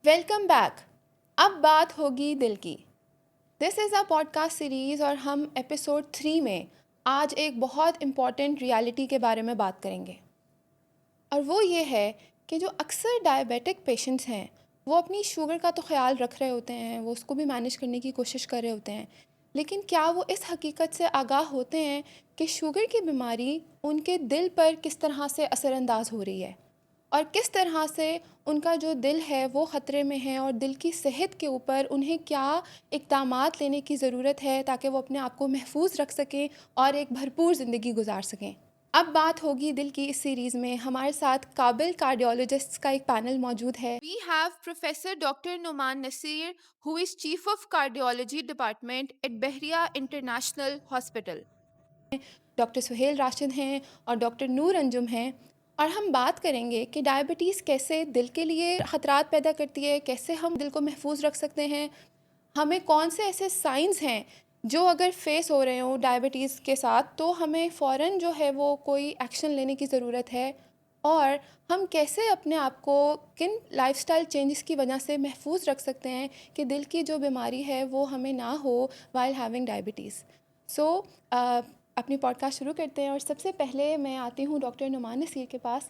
Welcome back. अब बात होगी दिल की। This is a podcast series और हम एपिसोड 3 में आज एक बहुत इम्पॉर्टेंट रियलिटी के बारे में बात करेंगे। और वो ये है कि जो अक्सर डायबिटिक पेशेंट्स हैं वो अपनी शुगर का तो ख्याल रख रहे होते हैं, वो उसको भी मैनेज करने की कोशिश कर रहे होते हैं, लेकिन क्या वो इस हकीकत से आगाह होते हैं कि शुगर की बीमारी उनके दिल पर किस तरह से असरअंदाज हो रही है और किस तरह से उनका जो दिल है वो ख़तरे में है और दिल की सेहत के ऊपर उन्हें क्या इक़दामात लेने की ज़रूरत है ताकि वो अपने आप को महफूज रख सकें और एक भरपूर ज़िंदगी गुजार सकें। अब बात होगी दिल की। इस सीरीज़ में हमारे साथ काबिल कार्डियोलॉजिस्ट्स का एक पैनल मौजूद है। We have professor doctor Numan Naseer who is chief of cardiology department at Bahria international hospital. Doctor Suhail Rashid हैं और डॉक्टर नूर अंजुम हैं और हम बात करेंगे कि डायबिटीज़ कैसे दिल के लिए ख़तरात पैदा करती है, कैसे हम दिल को महफूज रख सकते हैं, हमें कौन से ऐसे साइंस हैं जो अगर फेस हो रहे हो डायबिटीज़ के साथ तो हमें फ़ौरन जो है वो कोई एक्शन लेने की ज़रूरत है, और हम कैसे अपने आप को किन लाइफस्टाइल चेंजेस की वजह से महफूज रख सकते हैं कि दिल की जो बीमारी है वो हमें ना हो वाइल हैविंग डायबिटीज़। सो अपनी पॉडकास्ट शुरू करते हैं और सबसे पहले मैं आती हूँ डॉक्टर नुमान नसीर के पास।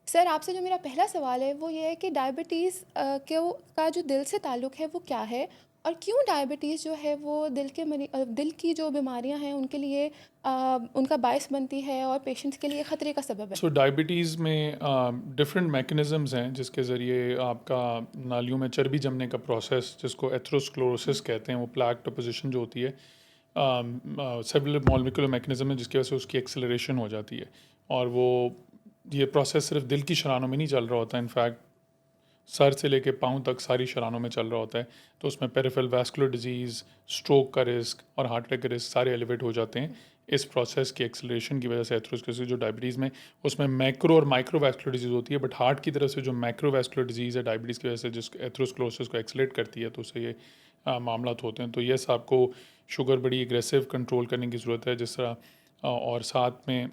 सर, आपसे जो मेरा पहला सवाल है वो ये है कि डायबिटीज़ का जो दिल से ताल्लुक़ है वो क्या है और क्यों डायबिटीज़ जो है वो दिल की जो बीमारियां हैं उनके लिए उनका बायस बनती है और पेशेंट्स के लिए ख़तरे का सबब है। सो डायबिटीज़ में डिफरेंट मैकेनिज़म्स हैं जिसके ज़रिए आपका नालियों में चर्बी जमने का प्रोसेस, जिसको एथेरोस्क्लेरोसिस कहते हैं, वो प्लैक डिपोजिशन जो होती है, सेवरल मॉलिक्यूलर मैकेनिज़्म है जिसकी वजह से उसकी एक्सेलरेशन हो जाती है। और वो ये प्रोसेस सिर्फ दिल की शरानों में नहीं चल रहा होता, इनफैक्ट सर से लेके पाँव तक सारी शरानों में चल रहा होता है। तो उसमें पेरिफेरल वैस्कुलर डिजीज़, स्ट्रोक का रिस्क और हार्ट अटैक का रिस्क सारे एलिवेट हो जाते हैं इस प्रोसेस की एक्सेलरेशन की वजह से। एथेरोस्क्लेरोसिस जो डायबिटीज़ में, उसमें मैक्रो और माइक्रो वैस्कुलर डिजीज़ होती है, बट हार्ट की तरफ से जो मैक्रो वैस्कुलर डिजीज़ है डायबिटीज़ की वजह से, जिस एथेरोस्क्लेरोसिस को एक्सेलेट करती है, तो उससे ये मामला होते हैं। तो यस, आपको शुगर बड़ी एग्रेसिव कंट्रोल करने की ज़रूरत है, जिस तरह और साथ में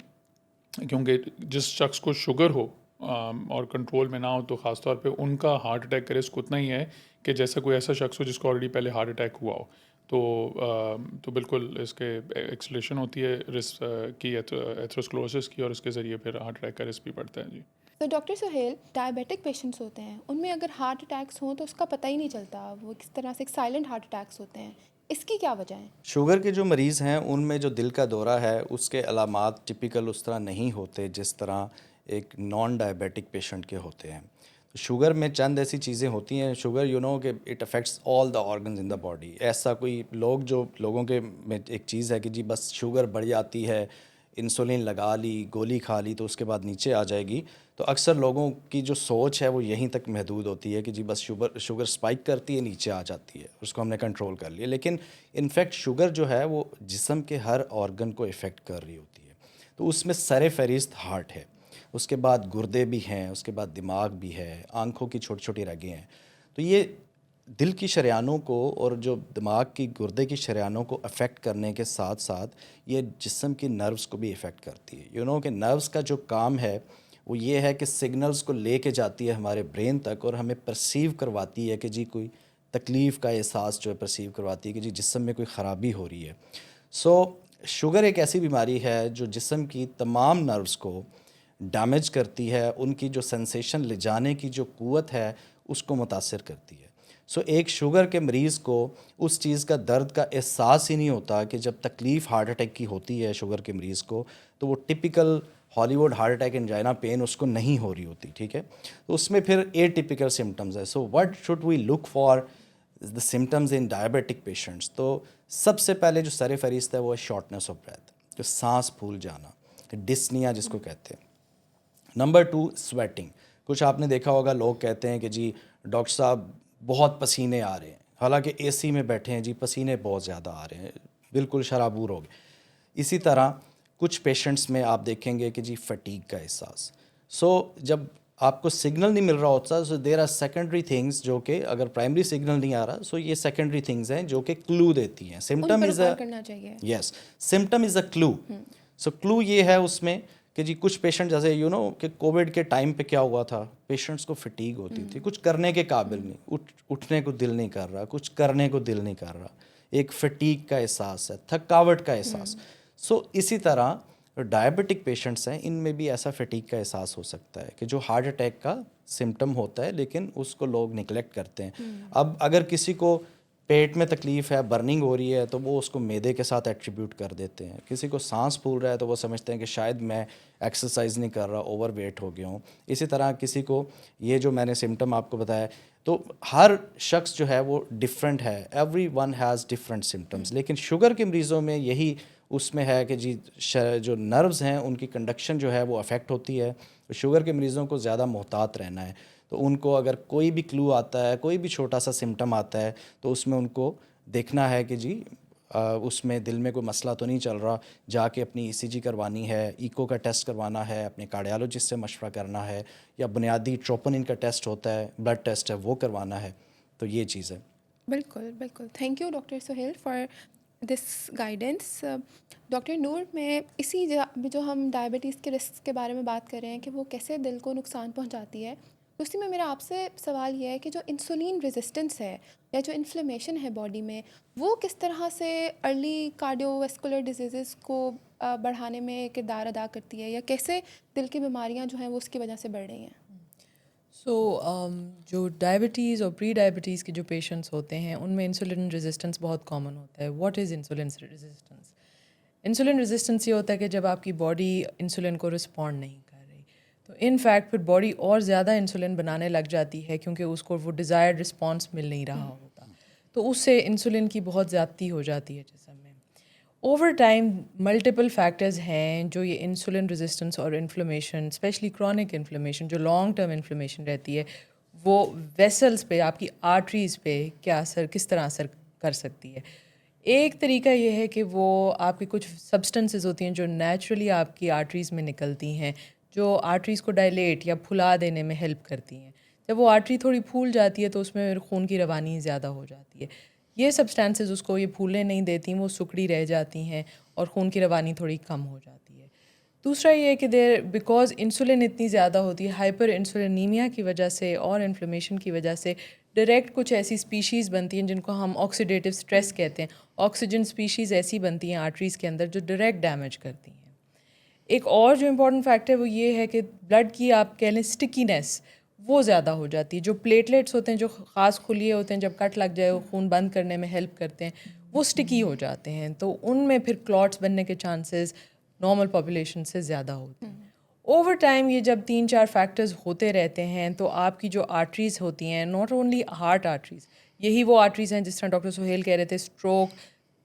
क्योंकि जिस शख्स को शुगर हो और कंट्रोल में ना हो, तो ख़ास तौर पे उनका हार्ट अटैक का रिस्क उतना ही है कि जैसे कोई ऐसा शख्स हो जिसको ऑलरेडी पहले हार्ट अटैक हुआ हो। तो बिल्कुल इसके एक्सलेशन होती है रिस्क की, एथेरोस्क्लेरोसिस की, और उसके ज़रिए फिर हार्ट अटैक का रिस्क भी बढ़ता है जी। तो डॉक्टर सुहेल, डायबिटिक पेशेंट्स होते हैं उनमें अगर हार्ट अटैक्स हों तो उसका पता ही नहीं चलता, वो किस तरह से एक साइलेंट हार्ट अटैक्स होते हैं, इसकी क्या वजह है? शुगर के जो मरीज़ हैं उनमें जो दिल का दौरा है उसके अलामात टिपिकल उस तरह नहीं होते जिस तरह एक नॉन डायबिटिक पेशेंट के होते हैं। तो शुगर में चंद ऐसी चीज़ें होती हैं, शुगर कि it affects all the organs in the body. ऐसा कोई लोगों के में एक चीज़ है कि जी बस शुगर बढ़ जाती है, इंसुलिन लगा ली, गोली खा ली तो उसके बाद नीचे आ जाएगी। तो अक्सर लोगों की जो सोच है वो यहीं तक महदूद होती है कि जी बस शुगर स्पाइक करती है, नीचे आ जाती है, उसको हमने कंट्रोल कर लिया। लेकिन इनफैक्ट शुगर जो है वो जिस्म के हर ऑर्गन को इफ़ेक्ट कर रही होती है। तो उसमें सर फ़हरिस्त हार्ट है, उसके बाद गुर्दे भी हैं, उसके बाद दिमाग भी है, आँखों की छोटी छोटी रगें हैं। तो ये दिल की शरेयानों को और जो दिमाग की गुर्दे की शरेयानों को अफेक्ट करने के साथ साथ ये जिस्म की नर्व्स को भी इफ़ेक्ट करती है। कि नर्व्स का जो काम है वो ये है कि सिग्नल्स को लेके जाती है हमारे ब्रेन तक और हमें परसीव करवाती है कि जी कोई तकलीफ़ का एहसास जो है परसीव करवाती है कि जी जिस्म में कोई ख़राबी हो रही है। सो शुगर एक ऐसी बीमारी है जो जिस्म की तमाम नर्व्स को डैमेज करती है, उनकी जो सेंसेशन ले जाने की जो क़ुव्वत है उसको मुतासिर करती है। सो एक शुगर के मरीज़ को उस चीज़ का दर्द का एहसास ही नहीं होता कि जब तकलीफ़ हार्ट अटैक की होती है शुगर के मरीज़ को, तो वो typical Hollywood heart attack angina pain उसको नहीं हो रही होती, ठीक है। तो उसमें फिर एटिपिकल सिम्टम्स है। So what should we look for the symptoms in diabetic patients? तो सबसे पहले जो सर फहरिस्त है वो है शॉर्टनेस ऑफ ब्रेथ, जो सांस फूल जाना, डिस्निया जिसको कहते हैं। Number 2, sweating. कुछ आपने देखा होगा, लोग कहते हैं कि जी डॉक्टर साहब बहुत पसीने आ रहे हैं, हालांकि एसी में बैठे हैं जी, पसीने बहुत ज़्यादा आ रहे हैं, बिल्कुल शराबूर हो गए। इसी तरह कुछ पेशेंट्स में आप देखेंगे कि जी फटीग का एहसास। जब आपको सिग्नल नहीं मिल रहा होता, so there are secondary things जो कि अगर प्राइमरी सिग्नल नहीं आ रहा, सो ये सेकेंडरी थिंग्स हैं जो कि क्लू देती हैं। उन सिम्टम पर इज़ गौर अ करना चाहिए। Yes, symptom is a clue. So clue ये है उसमें कि जी कुछ पेशेंट जैसे कि कोविड के टाइम पे क्या हुआ था, पेशेंट्स को फटीग होती थी, कुछ करने के काबिल नहीं, उठने को दिल नहीं कर रहा, कुछ करने को दिल नहीं कर रहा, एक फटीग का एहसास है, थकावट का एहसास। सो इसी तरह डायबिटिक पेशेंट्स हैं, इनमें भी ऐसा फटीग का एहसास हो सकता है कि जो हार्ट अटैक का सिम्टम होता है लेकिन उसको लोग निगलेक्ट करते हैं। अब अगर किसी को पेट में तकलीफ़ है, बर्निंग हो रही है, तो वो उसको मैदे के साथ एट्रीब्यूट कर देते हैं। किसी को सांस फूल रहा है तो वो समझते हैं कि शायद मैं एक्सरसाइज नहीं कर रहा, ओवरवेट हो गया हूँ। इसी तरह किसी को ये जो मैंने सिम्टम आपको बताया, तो हर शख्स जो है वो डिफरेंट है, every one has different symptoms. लेकिन शुगर के मरीज़ों में यही उसमें है कि जी जो नर्व्स हैं उनकी कंडक्शन जो है वो अफेक्ट होती है। तो शुगर के मरीज़ों को ज़्यादा मोहतात रहना है। तो उनको अगर कोई भी क्लू आता है, कोई भी छोटा सा सिम्टम आता है, तो उसमें उनको देखना है कि जी उसमें दिल में कोई मसला तो नहीं चल रहा, जाके अपनी ईसीजी करवानी है, इको का टेस्ट करवाना है, अपने कार्डियोलॉजिस्ट से मशवरा करना है, या बुनियादी ट्रोपोनिन का टेस्ट होता है, ब्लड टेस्ट है, वो करवाना है। तो ये चीज़ है। बिल्कुल बिल्कुल, thank you doctor Suhel for this guidance. Doctor Noor, मैं इसी जो हम डायबिटीज़ के रिस्क के बारे में बात कर रहे हैं कि वो कैसे दिल को नुकसान पहुंचाती है, तो उसी में मेरा आपसे सवाल ये है कि जो इंसुलिन रेजिस्टेंस है या जो इन्फ्लेमेशन है बॉडी में, वो किस तरह से अर्ली कार्डियोवैस्कुलर डिजीज़ को बढ़ाने में किरदार अदा करती है, या कैसे दिल की बीमारियां जो हैं वो उसकी वजह से बढ़ रही हैं? सो जो डायबिटीज़ और प्री डायबिटीज़ के जो पेशेंट्स होते हैं उनमें इंसुलिन रेजिस्टेंस बहुत कॉमन होता है। What is insulin resistance? Insulin resistance ये होता है कि जब आपकी बॉडी इंसुलिन को रिस्पॉन्ड नहीं कर रही, तो इन फैक्ट फिर बॉडी और ज़्यादा इंसुलिन बनाने लग जाती है क्योंकि उसको वो डिज़ायर्ड रिस्पॉन्स मिल नहीं रहा होता। तो उससे इंसुलिन की बहुत ज़्यादती हो जाती है जिस्म में। ओवर टाइम मल्टीपल फैक्टर्स हैं जो ये इंसुलिन रेजिस्टेंस और इन्फ्लेमेशन, स्पेशली क्रॉनिक इन्फ्लेमेशन, जो लॉन्ग टर्म इन्फ्लेमेशन रहती है, वो वेसल्स पे, आपकी आर्टरीज़ पे किस तरह असर कर सकती है। एक तरीका ये है कि वो आपकी कुछ सब्सटेंसेस होती हैं जो नेचुरली आपकी आर्टरीज़ में निकलती हैं, जो आर्टरीज़ को डायलेट या फुला देने में हेल्प करती हैं। जब वो आर्टरी थोड़ी फूल जाती है तो उसमें खून की रवानी ज़्यादा हो जाती है। ये सब्सटेंसेस उसको ये फूलने नहीं देती, वो सिकुड़ी रह जाती हैं और खून की रवानी थोड़ी कम हो जाती है। दूसरा ये है कि देर बिकॉज इंसुलिन इतनी ज़्यादा होती है, हाइपर इंसुलिनीमिया की वजह से और इन्फ्लेमेशन की वजह से डायरेक्ट कुछ ऐसी स्पीशीज़ बनती हैं जिनको हम ऑक्सीडेटिव स्ट्रेस कहते हैं। ऑक्सीजन स्पीशीज़ ऐसी बनती हैं आर्टरीज़ के अंदर जो डायरेक्ट डैमेज करती हैं। एक और जो इम्पॉर्टेंट फैक्टर है वो ये है कि ब्लड की आप कह लें स्टिकीनेस वो ज़्यादा हो जाती है। जो प्लेटलेट्स होते हैं जो ख़ास खुलिए होते हैं, जब कट लग जाए वो खून बंद करने में हेल्प करते हैं, वो स्टिकी हो जाते हैं, तो उनमें फिर क्लॉट्स बनने के चांसेस नॉर्मल पॉपुलेशन से ज़्यादा होते हैं। ओवर टाइम ये जब 3-4 फैक्टर्स होते रहते हैं तो आपकी जो आर्टरीज़ होती हैं, नॉट ओनली हार्ट आर्टरीज़, यही वो आर्टरीज़ हैं जिस तरह डॉक्टर सुहेल कह रहे थे, स्ट्रोक,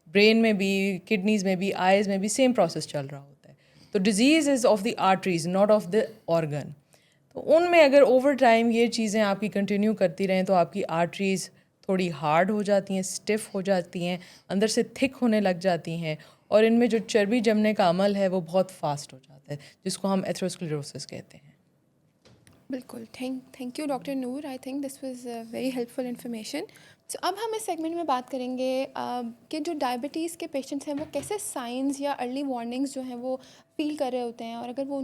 ब्रेन में भी, किडनीज़ में भी, आइज़ में भी सेम प्रोसेस चल रहा होता है। तो disease is of the arteries, not of the organ. तो उनमें अगर ओवर टाइम ये चीज़ें आपकी कंटिन्यू करती रहें तो आपकी आर्टरीज़ थोड़ी हार्ड हो जाती हैं, स्टिफ हो जाती हैं, अंदर से थिक होने लग जाती हैं, और इनमें जो चर्बी जमने का अमल है वो बहुत फास्ट हो जाता है, जिसको हम एथेरोस्क्लेरोसिस कहते हैं। बिल्कुल, thank you doctor Noor. I think this was very helpful information. So अब हम इस सेगमेंट में बात करेंगे कि जो डायबिटीज़ के पेशेंट्स हैं वो कैसे साइंस या अर्ली वार्निंग्स जो हैं वो फील कर रहे होते हैं, और अगर वो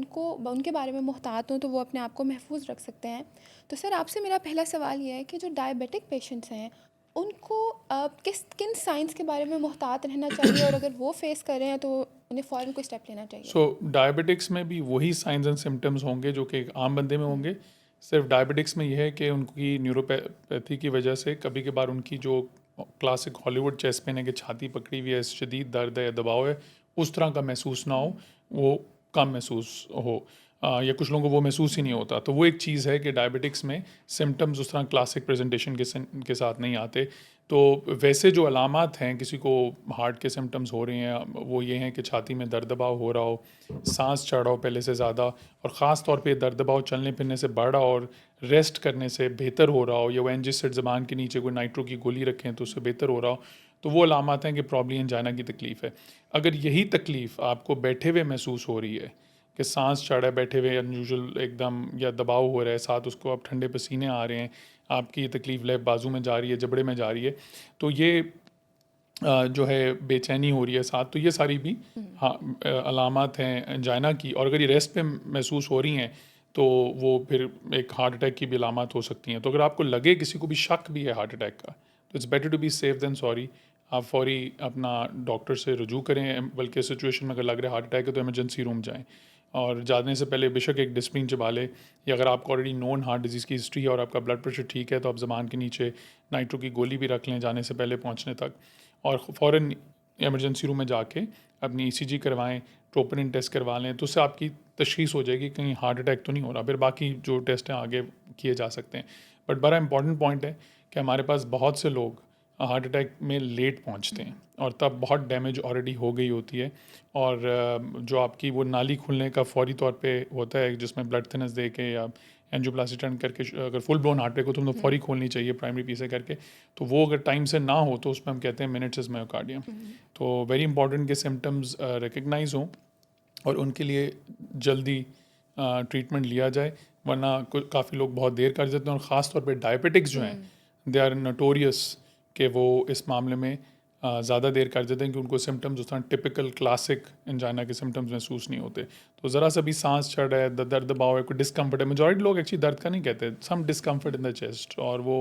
उनके बारे में मुहतात हों तो वो अपने आप को महफूज रख सकते हैं। तो सर, आपसे मेरा पहला सवाल ये है कि जो डायबिटिक पेशेंट्स हैं उनको किन साइंस के बारे में मुहतात रहना चाहिए, और अगर वो फेस कर रहे हैं तो उन्हें फ़ौरन कोई स्टेप लेना चाहिए? सो डायबिटिक्स में भी वही साइंस एंड सिम्टम्स होंगे जो कि एक आम बंदे में होंगे। सिर्फ डायबिटिक्स में यह है कि उनकी न्यूरोपैथी की वजह से कभी कभार उनकी जो क्लासिक हॉलीवुड चेस्ट पेन है कि छाती पकड़ी हुई है, शदीद दर्द है या दबाव है, उस तरह का महसूस ना हो, वो कम महसूस हो, या कुछ लोगों को वो महसूस ही नहीं होता। तो वो एक चीज़ है कि डायबिटिक्स में सिम्टम्स उस तरह क्लासिक प्रेजेंटेशन के साथ नहीं आते। तो वैसे जो अलामात हैं, किसी को हार्ट के सिम्टम्स हो रहे हैं, वो ये हैं कि छाती में दर्द दबाव हो रहा हो, सांस चढ़ रहा हो पहले से ज़्यादा, और ख़ास तौर पे दर्द दबाव चलने फिरने से बढ़ रहा हो और रेस्ट करने से बेहतर हो रहा हो, या वो एंजिसिड ज़बान के नीचे कोई नाइट्रो की गोली रखें तो उससे बेहतर हो रहा हो, तो वो अलामात हैं कि प्रॉब्ली एंजाइना की तकलीफ़ है। अगर यही तकलीफ़ आपको बैठे हुए महसूस हो रही है कि सांस चढ़ रहा है बैठे हुए अनयूजुअल एकदम, या दबाव हो रहा है, साथ उसको अब ठंडे पसीने आ रहे हैं, आपकी ये तकलीफ़ लेफ़्ट बाजू में जा रही है, जबड़े में जा रही है, तो ये जो है बेचैनी हो रही है साथ, तो ये सारी भी हाँ अलामत हैं एंजाइना की। और अगर ये रेस्ट पे महसूस हो रही हैं तो वो फिर एक हार्ट अटैक की भी अलामत हो सकती हैं। तो अगर आपको लगे किसी को भी शक भी है हार्ट अटैक का, तो it's better to be safe than sorry. आप फौरी अपना डॉक्टर से रुजू करें, बल्कि सिचुएशन में अगर लग रहा है हार्ट अटैक है तो इमरजेंसी रूम जाएँ। और जाने से पहले बेशक एक डिस्प्रिन चबा लें, या अगर आपको ऑलरेडी नोन हार्ट डिजीज़ की हिस्ट्री है और आपका ब्लड प्रेशर ठीक है तो आप ज़बान के नीचे नाइट्रो की गोली भी रख लें जाने से पहले पहुंचने तक। और फ़ौरन इमरजेंसी रूम में जाके अपनी ईसीजी करवाएं, ट्रोपोनिन टेस्ट करवा लें, तो उससे आपकी तशख़ीस हो जाएगी कहीं हार्ट अटैक तो नहीं हो रहा। फिर बाकी जो टेस्ट हैं आगे किए जा सकते हैं। बट बड़ा इंपॉर्टेंट पॉइंट है कि हमारे पास बहुत से लोग हार्ट अटैक में लेट पहुंचते हैं और तब बहुत डैमेज ऑलरेडी हो गई होती है। और जो आपकी वो नाली खुलने का फौरी तौर पे होता है जिसमें ब्लड थिनर्स दे के या एंजियोप्लास्टी टर्न करके अगर फुल ब्लोन हार्ट अटैक हो तो फौरी खोलनी चाहिए प्राइमरी पी से करके। तो वो अगर टाइम से ना हो तो उसमें हम कहते हैं मिनट्स इज मायोकार्डियम। तो वेरी इंपॉर्टेंट के सिम्टम्स रिकग्नाइज हों और उनके लिए जल्दी ट्रीटमेंट लिया जाए, वरना काफ़ी लोग बहुत देर कर देते हैं। और ख़ास तौर पे डायबिटिक्स जो हैं दे आर नोटोरियस कि वो इस मामले में ज़्यादा देर कर देते हैं कि उनको सिम्टम्स उस तरह टिपिकल क्लासिक एंजाइना के सिम्टम्स महसूस नहीं होते। तो ज़रा सा भी सांस चढ़ रहा है, दर्द दबाव है, कोई डिस्कम्फर्ट है, मेजॉरिटी लोग एक्चुअली दर्द का नहीं कहते, सम डिस्कम्फर्ट इन द चेस्ट, और वो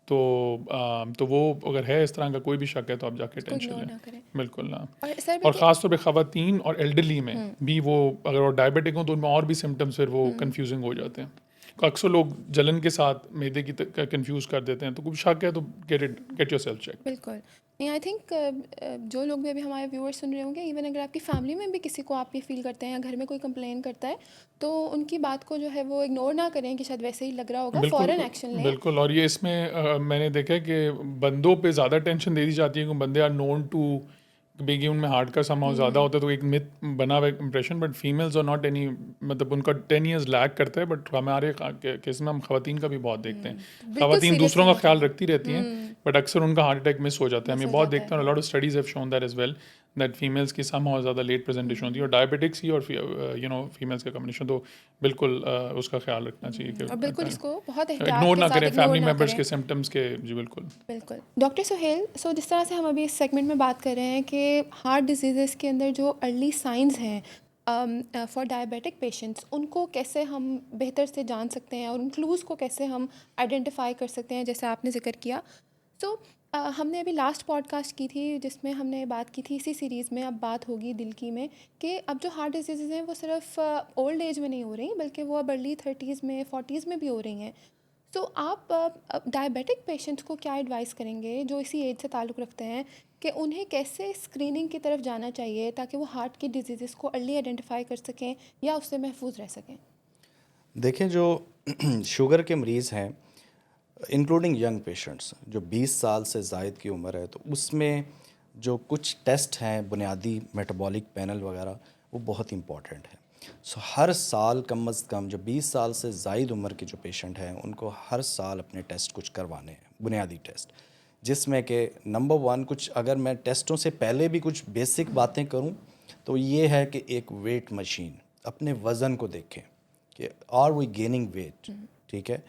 तो वो अगर है इस तरह का कोई भी शक है तो आप जाके टेंशन इग्नोर लें। ना करें। बिल्कुल ना। और सर और ख़ास तौर पे ख़वातीन और एल्डरली में भी वो अगर वो डायबिटिक हो तो उनमें और भी सिम्टम्स फिर वो कंफ्यूजिंग हो जाते हैं। तो अक्सर लोग जलन के साथ मैदे की कंफ्यूज कर देते हैं। तो कुछ शक है तो गेट योरसेल्फ चेक। बिल्कुल नहीं, आई थिंक जो लोग भी अभी हमारे व्यूअर्स सुन रहे होंगे, इवन अगर आपकी फैमिली में भी किसी को आप ये फील करते हैं या घर में कोई कंप्लेन करता है तो उनकी बात को जो है वो इग्नोर ना करें कि शायद वैसे ही लग रहा होगा, बिल्कुल फ़ौरन एक्शन लें। बिल्कुल। और ये इसमें मैंने देखा है कि बंदों पे ज़्यादा टेंशन दे दी जाती है कि बंदे आर नोन टू बेगी उनमें हार्ट का समाव ज़्यादा होता है, तो एक मिथ बना हुआ इंप्रेशन। बट फीमेल्स और नॉट एनी, मतलब उनका 10 ईयर्स लैग करता है। बट हमारे केस में हम खवातीन का भी बहुत देखते हैं। बिल्कुल खवातीन सीरियस दूसरों का लेना ख्याल चाहिए। रखती रहती हैं बट अक्सर उनका हार्ट अटैक मिस हो जाता है। हम मिस ये हो बहुत जाता देखते हैं। है। Lot of studies have shown that as well that females की समहाउ ज़्यादा लेट प्रेजेंटेशन होती है, और डायबिटिक्स ही और फीमेल्स का कॉम्बिनेशन। तो बिल्कुल उसका ख्याल रखना चाहिए और बिल्कुल कि इसको बहुत एहतियात इग्नोर के ना साथ करें इग्नोर फैमिली ना मेम्बर्स करें। के सिम्टम्स के। जी बिल्कुल। बिल्कुल। डॉक्टर सुहेल, सो जिस तरह से हम अभी इस सेगमेंट में बात कर रहे हैं कि हार्ट डिजीज़ के अंदर जो अर्ली साइंस हैं फॉर डायबिटिक पेशेंट्स, उनको कैसे हम बेहतर से जान सकते हैं और उन क्लूज़ को कैसे हम आइडेंटिफाई कर सकते हैं, जैसे आपने जिक्र किया। सो हमने अभी लास्ट पॉडकास्ट की थी जिसमें हमने बात की थी, इसी सीरीज़ में अब बात होगी दिल की में, कि अब जो हार्ट डिजीज़ हैं वो सिर्फ ओल्ड एज में नहीं हो रही, बल्कि वो अब अर्ली 30s में 40s में भी हो रही हैं। तो आप डायबिटिक पेशेंट्स को क्या एडवाइस करेंगे जो इसी एज से ताल्लुक़ रखते हैं, कि उन्हें कैसे स्क्रीनिंग की तरफ जाना चाहिए ताकि वो हार्ट की डिजीज़ को अर्ली आइडेंटिफाई कर सकें या उससे महफूज रह सकें? देखें, जो शुगर के मरीज़ हैं, इंक्लूडिंग यंग पेशेंट्स, जो 20 साल से ज़ायद की उम्र है, तो उसमें जो कुछ टेस्ट हैं बुनियादी मेटाबॉलिक पैनल वगैरह, वो बहुत इंपॉर्टेंट है। सो हर साल कम अज़ कम जो 20 साल से ज़ायद उम्र के जो पेशेंट हैं उनको हर साल अपने टेस्ट कुछ करवाने हैं, बुनियादी टेस्ट, जिसमें कि नंबर 1, कुछ अगर मैं टेस्टों से पहले भी कुछ बेसिक बातें करूं तो ये है कि एक वेट मशीन, अपने वज़न को देखें कि आर वी गेनिंग वेट, ठीक है।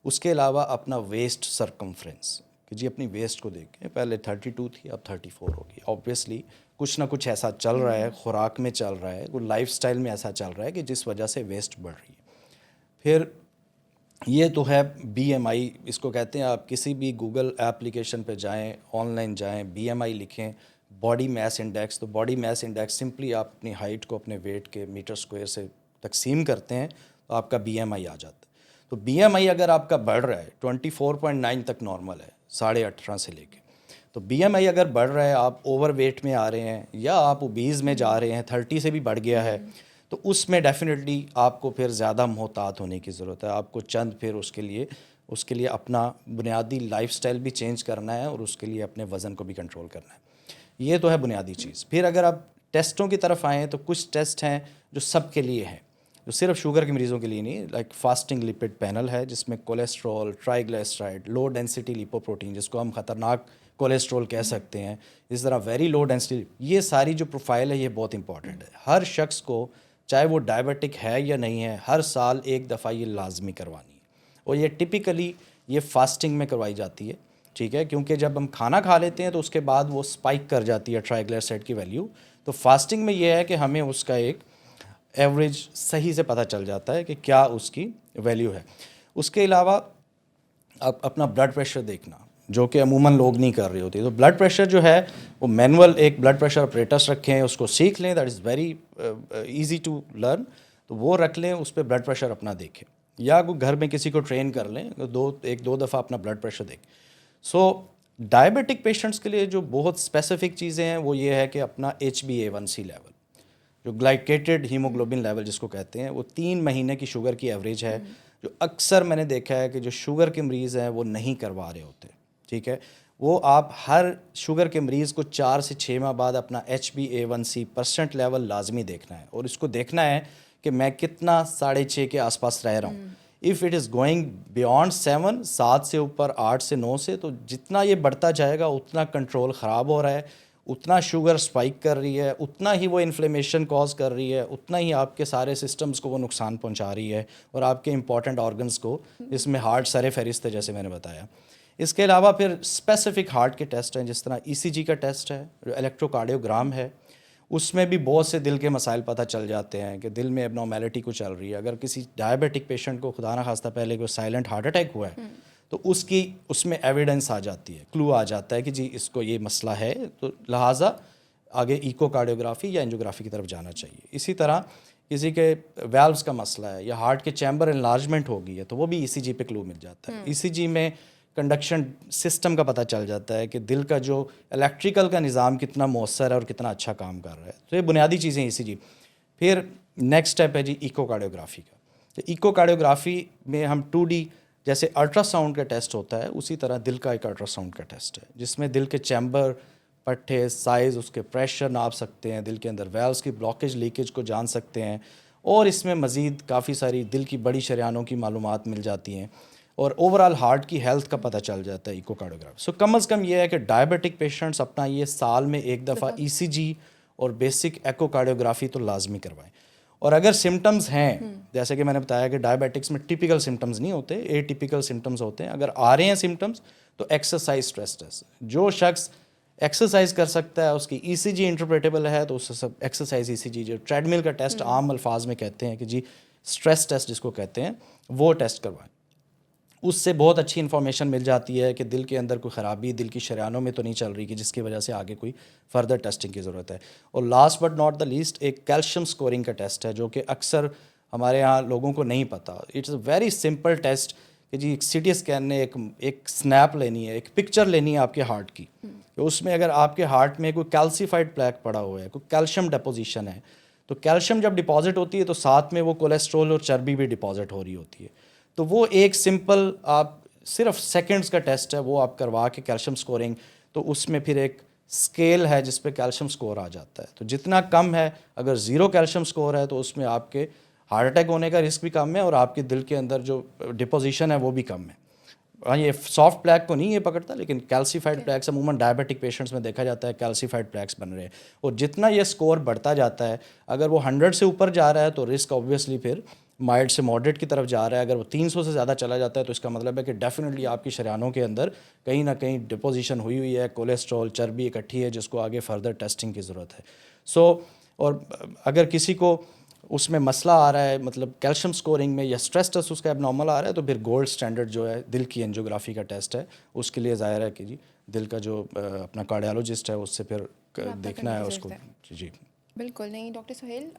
उसके अलावा अपना वेस्ट सरकमफ्रेंस, कि जी अपनी वेस्ट को देखें, पहले 32 थी अब 34 होगी। ऑब्वियसली कुछ ना कुछ ऐसा चल रहा है, खुराक में चल रहा है, कोई लाइफस्टाइल में ऐसा चल रहा है कि जिस वजह से वेस्ट बढ़ रही है। फिर ये तो है BMI, इसको कहते हैं। आप किसी भी गूगल एप्लीकेशन पे जाएं, ऑनलाइन जाएं, BMI लिखें, बॉडी मास इंडेक्स। तो बॉडी मास इंडेक्स सिंपली आप अपनी हाइट को अपने वेट के मीटर स्क्वायर से तकसीम करते हैं तो आपका BMI आ जाता है। तो BMI अगर आपका बढ़ रहा है, 24.9 तक नॉर्मल है, 18.5 से लेके, तो BMI अगर बढ़ रहा है, आप ओवर वेट में आ रहे हैं या आप ओबीज़ में जा रहे हैं, 30 से भी बढ़ गया है, तो उसमें डेफिनेटली आपको फिर ज़्यादा मोहतात होने की ज़रूरत है। आपको चंद फिर उसके लिए अपना बुनियादी लाइफस्टाइल भी चेंज करना है और उसके लिए अपने वज़न को भी कंट्रोल करना है। ये तो है बुनियादी चीज़। फिर अगर आप टेस्टों की तरफ आएँ तो कुछ टेस्ट हैं जो सब के लिए हैं, जो सिर्फ शुगर के मरीज़ों के लिए नहीं। लाइक फास्टिंग लिपिड पैनल है जिसमें cholesterol, triglyceride, low density lipoprotein, जिसको हम ख़तरनाक कोलेस्ट्रॉल कह सकते हैं, इस तरह वेरी लो डेंसिटी, ये सारी जो प्रोफाइल है ये बहुत इंपॉर्टेंट है। हर शख्स को, चाहे वो डायबिटिक है या नहीं है, हर साल एक दफ़ा ये लाजमी करवानी है। और ये टिपिकली ये फास्टिंग में करवाई जाती है। ठीक है, क्योंकि जब हम खाना खा लेते हैं तो उसके बाद वो स्पाइक कर जाती है ट्राइग्लिसराइड की वैल्यू। तो फास्टिंग में ये है कि हमें उसका एक एवरेज सही से पता चल जाता है कि क्या उसकी वैल्यू है। उसके अलावा आप अपना ब्लड प्रेशर देखना, जो कि अमूमन लोग नहीं कर रहे होते। तो ब्लड प्रेशर जो है वो मैनुअल एक ब्लड प्रेशर ऑपरेटर्स रखे हैं, उसको सीख लें, that is very easy to learn. तो वो रख लें, उस पर ब्लड प्रेशर अपना देखें, या कोई घर में किसी को ट्रेन कर लें, एक दो दफ़ा अपना ब्लड प्रेशर देखें। सो डायबिटिक पेशेंट्स के लिए जो बहुत स्पेसिफिक चीज़ें हैं वो ये है कि अपना HbA1c लेवल, जो ग्लाइकेटेड हीमोग्लोबिन लेवल जिसको कहते हैं, वो 3 महीने की शुगर की एवरेज है, जो अक्सर मैंने देखा है कि जो शुगर के मरीज़ हैं वो नहीं करवा रहे होते। ठीक है, वो आप हर शुगर के मरीज़ को 4 से 6 माह बाद अपना HbA1c परसेंट लेवल लाजमी देखना है, और इसको देखना है कि मैं कितना 6.5 के आसपास रह रहा हूँ। If it is going beyond 7 से ऊपर 8 से 9 से, तो जितना ये बढ़ता जाएगा उतना कंट्रोल ख़राब हो रहा है, उतना शुगर स्पाइक कर रही है, उतना ही वो इन्फ्लेमेशन कॉज कर रही है, उतना ही आपके सारे सिस्टम्स को वो नुकसान पहुंचा रही है, और आपके इंपॉर्टेंट ऑर्गन्स को, इसमें हार्ट सरे फहरिस्त है जैसे मैंने बताया। इसके अलावा फिर स्पेसिफिक हार्ट के टेस्ट हैं, जिस तरह ECG का टेस्ट है, जो इलेक्ट्रोकार्डियोग्राम है, उसमें भी बहुत से दिल के मसाइल पता चल जाते हैं कि दिल में एबनॉर्मेलिटी कुछ चल रही है। अगर किसी डायबिटिक पेशेंट को खुदा ना खास्ता पहले कोई साइलेंट हार्ट अटैक हुआ है, तो उसमें एविडेंस आ जाती है, क्लू आ जाता है कि जी इसको ये मसला है, तो लिहाजा आगे इकोकार्डियोग्राफी या एंजियोग्राफी की तरफ जाना चाहिए। इसी तरह किसी के वैल्व्स का मसला है या हार्ट के चैम्बर एनलार्जमेंट हो गई है, तो वो भी ECG पे क्लू मिल जाता है। ECG में कंडक्शन सिस्टम का पता चल जाता है कि दिल का जो इलेक्ट्रिकल का निज़ाम कितना मौसर है और कितना अच्छा काम कर रहा है। तो ये बुनियादी चीज़ें ECG। फिर नेक्स्ट स्टेप है जी इकोकार्डियोग्राफी का। तो इकोकार्डियोग्राफी में हम 2D जैसे अल्ट्रासाउंड का टेस्ट होता है, उसी तरह दिल का एक अल्ट्रासाउंड का टेस्ट है, जिसमें दिल के चैम्बर, पट्टे, साइज़, उसके प्रेशर नाप सकते हैं, दिल के अंदर वेल्व्स की ब्लॉकेज लीकेज को जान सकते हैं, और इसमें मज़ीद काफ़ी सारी दिल की बड़ी शरियानों की मालूमात मिल जाती हैं, और ओवरऑल हार्ट की हेल्थ का पता चल जाता है इकोकार्डियोग्राफी। सो कम अज़ कम ये है कि डायबिटिक पेशेंट्स अपना ये साल में एक दफ़ा ECG और बेसिक एकोकार्डियोग्राफी तो लाजमी करवाएं। और अगर सिम्टम्स हैं, जैसे कि मैंने बताया कि डायबिटिक्स में टिपिकल सिम्टम्स नहीं होते, एटिपिकल सिम्टम्स होते हैं। अगर आ रहे हैं सिम्टम्स, तो एक्सरसाइज स्ट्रेस टेस्ट, जो शख्स एक्सरसाइज कर सकता है, उसकी ECG इंटरप्रेटेबल है, तो उससे सब एक्सरसाइज ECG, जो ट्रेडमिल का टेस्ट आम अल्फाज में कहते हैं कि जी स्ट्रेस टेस्ट जिसको कहते हैं, वो टेस्ट करवाएं। उससे बहुत अच्छी इन्फॉर्मेशन मिल जाती है कि दिल के अंदर कोई ख़राबी दिल की शरियानों में तो नहीं चल रही कि जिसकी वजह से आगे कोई फर्दर टेस्टिंग की ज़रूरत है। और last but not the least एक कैल्शियम स्कोरिंग का टेस्ट है, जो कि अक्सर हमारे यहाँ लोगों को नहीं पता। It's a very simple test कि जी एक CT स्कैन ने एक स्नैप लेनी है, एक पिक्चर लेनी है आपके हार्ट की, तो उसमें अगर आपके हार्ट में कोई कैल्सीफाइड प्लैक पड़ा हुआ है, कोई कैल्शियम डिपोजिशन है, तो कैल्शियम जब डिपॉजिट होती है तो साथ में वो कोलेस्ट्रॉल और चर्बी भी डिपॉजिट हो रही होती है। तो वो एक सिंपल आप सिर्फ सेकंड्स का टेस्ट है, वो आप करवा के कैल्शियम स्कोरिंग, तो उसमें फिर एक स्केल है जिस पे कैल्शियम स्कोर आ जाता है। तो जितना कम है, अगर 0 कैल्शियम स्कोर है, तो उसमें आपके हार्ट अटैक होने का रिस्क भी कम है और आपके दिल के अंदर जो डिपोजिशन है वो भी कम है। हाँ, ये सॉफ्ट प्लैक को नहीं ये पकड़ता, लेकिन कैल्सीफाइड प्लैक्स अमूमन डायबिटिक पेशेंट्स में देखा जाता है, कैल्सीफाइड प्लैक्स बन रहे हैं। और जितना ये स्कोर बढ़ता जाता है, अगर वो 100 से ऊपर जा रहा है तो रिस्क ऑब्वियसली फिर माइल्ड से मॉडरेट की तरफ जा रहा है। अगर वो 300 से ज़्यादा चला जाता है तो इसका मतलब है कि डेफिनेटली आपकी शरियानों के अंदर कहीं ना कहीं डिपोजिशन हुई हुई है, कोलेस्ट्रॉल, चर्बी इकट्ठी है, जिसको आगे फर्दर टेस्टिंग की ज़रूरत है। और अगर किसी को उसमें मसला आ रहा है, मतलब कैल्शियम स्कोरिंग में या स्ट्रेस टेस्ट उसका एबनॉर्मल आ रहा है, तो फिर गोल्ड स्टैंडर्ड जो है दिल की एंजियोग्राफी का टेस्ट है, उसके लिए ज़ाहिर है कि जी दिल का जो अपना कार्डियोलॉजिस्ट है उससे फिर देखना है उसको। जी बिल्कुल नहीं डॉक्टर सुहेल,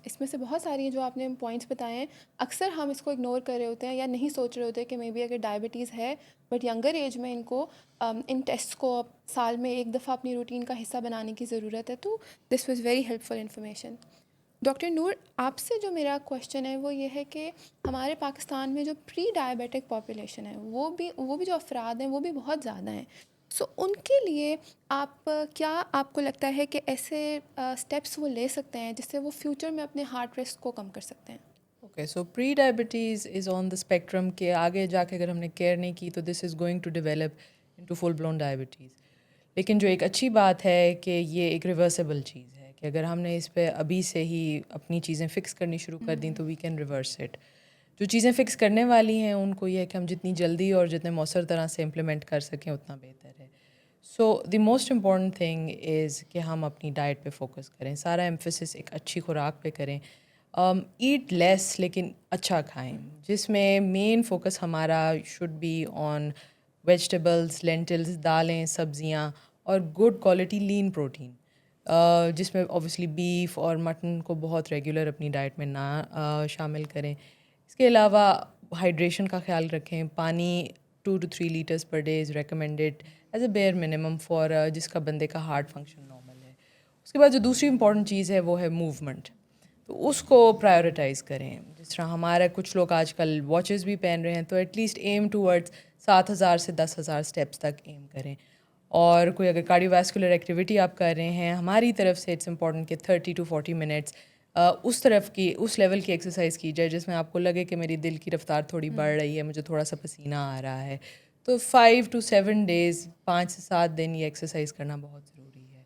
इसमें से बहुत सारी जो आपने पॉइंट्स बताए हैं, अक्सर हम इसको इग्नोर कर रहे होते हैं या नहीं सोच रहे होते कि मे बी अगर डायबिटीज़ है बट यंगर एज में इनको इन टेस्ट को साल में एक दफ़ा अपनी रूटीन का हिस्सा बनाने की ज़रूरत है। तो this was very helpful information. Doctor Noor, आपसे जो मेरा क्वेश्चन है वो ये है कि हमारे पाकिस्तान में जो प्री डायबिटिक पॉपुलेशन है वो भी जो अफराद हैं वो भी बहुत ज़्यादा हैं। सो उनके लिए आपको लगता है कि ऐसे स्टेप्स वो ले सकते हैं जिससे वो फ्यूचर में अपने हार्ट रिस्क को कम कर सकते हैं? Okay, so pre diabetes is on the spectrum के आगे जाके अगर हमने केयर नहीं की तो this is going to develop into full blown diabetes. लेकिन जो एक अच्छी बात है कि ये एक रिवर्सेबल चीज़ है कि अगर हमने इस पे अभी से ही अपनी चीज़ें फ़िक्स करनी शुरू कर दी तो वी कैन रिवर्स इट। जो चीज़ें फ़िक्स करने वाली हैं उनको ये है कि हम जितनी जल्दी और जितने मौसर तरह से इम्प्लीमेंट कर सकें उतना बेहतर है। So the most important thing is कि हम अपनी डाइट पे फोकस करें, सारा एम्फेसिस एक अच्छी खुराक पे करें। ईट लेस लेकिन अच्छा खाएं, जिसमें मेन फोकस हमारा should be on vegetables, lentils, दालें, सब्जियां और गुड क्वालिटी लीन प्रोटीन, जिसमें ऑब्वियसली बीफ और मटन को बहुत रेगुलर अपनी डाइट में ना शामिल करें। इसके अलावा हाइड्रेशन का ख्याल रखें। पानी 2 to 3 litres per day is recommended as a bare minimum for जिसका बंदे का हार्ट फंक्शन नॉर्मल है। उसके बाद जो दूसरी इंपॉर्टेंट चीज़ है वो है मूवमेंट, तो उसको प्रायोरिटाइज़ करें। जिस तरह हमारे कुछ लोग आजकल वॉचेस भी पहन रहे हैं, तो एटलीस्ट एम टूवर्ड्स 7,000 से 10,000 स्टेप्स तक एम करें। और कोई अगर कार्डियोवास्कुलर एक्टिविटी आप कर रहे हैं, हमारी तरफ से इट्स इम्पॉर्टेंट कि 30 to 40 मिनट्स उस तरफ की, उस लेवल की एक्सरसाइज की जाए जिसमें आपको लगे कि मेरी दिल की रफ्तार थोड़ी बढ़ रही है, मुझे थोड़ा सा पसीना आ रहा है। तो 5 to 7 डेज़, 5 से 7 दिन ये एक्सरसाइज करना बहुत ज़रूरी है।